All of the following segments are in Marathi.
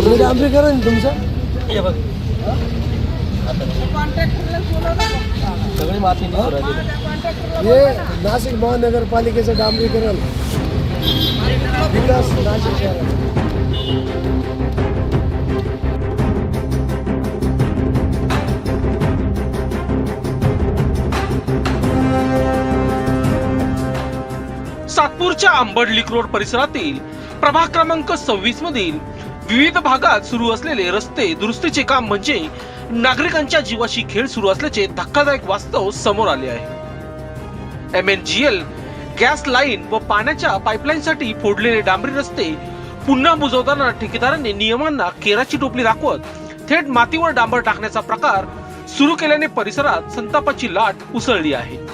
हे डांबरीकरण तुमचं हे बघ सगळी माती निघून राहिली. हे नाशिक महानगरपालिकेचं डांबरीकरण विकास नाशिक शहरात. सातपूरच्या आंबडलिक रोड परिसरातील प्रभाग क्रमांक 26 मधील विविध भागात सुरू असलेले रस्ते दुरुस्तीचे काम म्हणजे नागरिकांच्या जीवाशी खेळ सुरू असल्याचे धक्कादायक वास्तव समोर आले आहे. MNGL गॅस लाईन व पाण्याच्या पाईपलाईनसाठी फोडलेले डांबरी रस्ते पुन्हा बुजवताना ठेकेदारांनी नियमांना केराची टोपली दाखवत थेट मातीवर डांबर टाकण्याचा प्रकार सुरू केल्याने परिसरात संतापाची लाट उसळली आहे.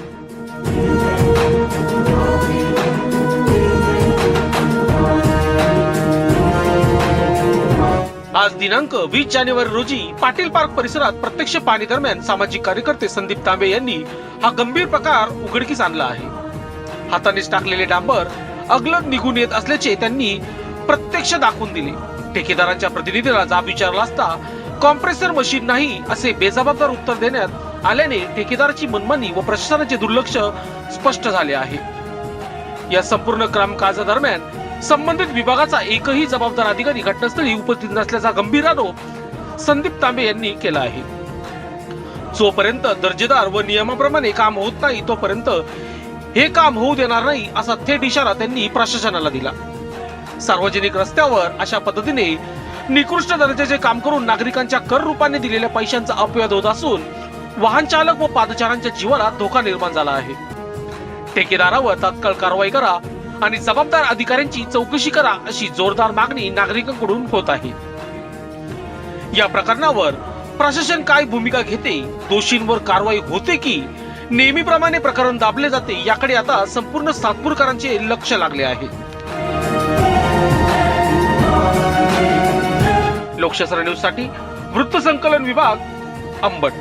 आज दिनांक 20 जानेवारी रोजी पाटील पार्क परिसरात प्रत्यक्ष पाहणी दरम्यान सामाजिक कार्यकर्ते संदीप तांबे यांनी हा गंभीर प्रकार उघडकीस आणला आहे. हातानेच टाकलेले डांबर अगलग निघून येत असल्याचे त्यांनी प्रत्यक्ष दाखवून दिले. ठेकेदारांच्या प्रतिनिधीला जाब विचारला असता कॉम्प्रेसर मशीन नाही असे बेजबाबदार उत्तर देण्यात आल्याने ठेकेदाराची मनमानी व प्रशासनाचे दुर्लक्ष स्पष्ट झाले आहे. या संपूर्ण कामकाजादरम्यान संबंधित विभागाचा एकही जबाबदार अधिकारी घटनास्थळी उपस्थित नसल्याचा गंभीर आरोप संदीप तांबे यांनी केला आहे. जोपर्यंत दर्जेदार व नियमाप्रमाणे काम होत नाही तोपर्यंत हे काम होऊ देणार नाही असा थेट इशारा त्यांनी प्रशासनाला दिला. सार्वजनिक रस्त्यावर अशा पद्धतीने निकृष्ट दर्जाचे काम करून नागरिकांच्या कर रूपाने दिलेल्या पैशांचा अपव्यय होत असून वाहन चालक व पादचाऱ्यांच्या जीवाला धोका निर्माण झाला आहे. ठेकेदारावर तात्काळ कारवाई करा आणि जबाबदार अधिकाऱ्यांची चौकशी करा अशी जोरदार मागणी नागरिकांकडून होत आहे. या प्रकरणावर प्रशासन काय भूमिका घेते, दोषींवर कारवाई होते की नेहमीप्रमाणे प्रकरण दाबले जाते याकडे आता संपूर्ण सातपूरकरांचे लक्ष लागले आहे. लोकशास्त्र न्यूज साठी वृत्तसंकलन विभाग, अंबड.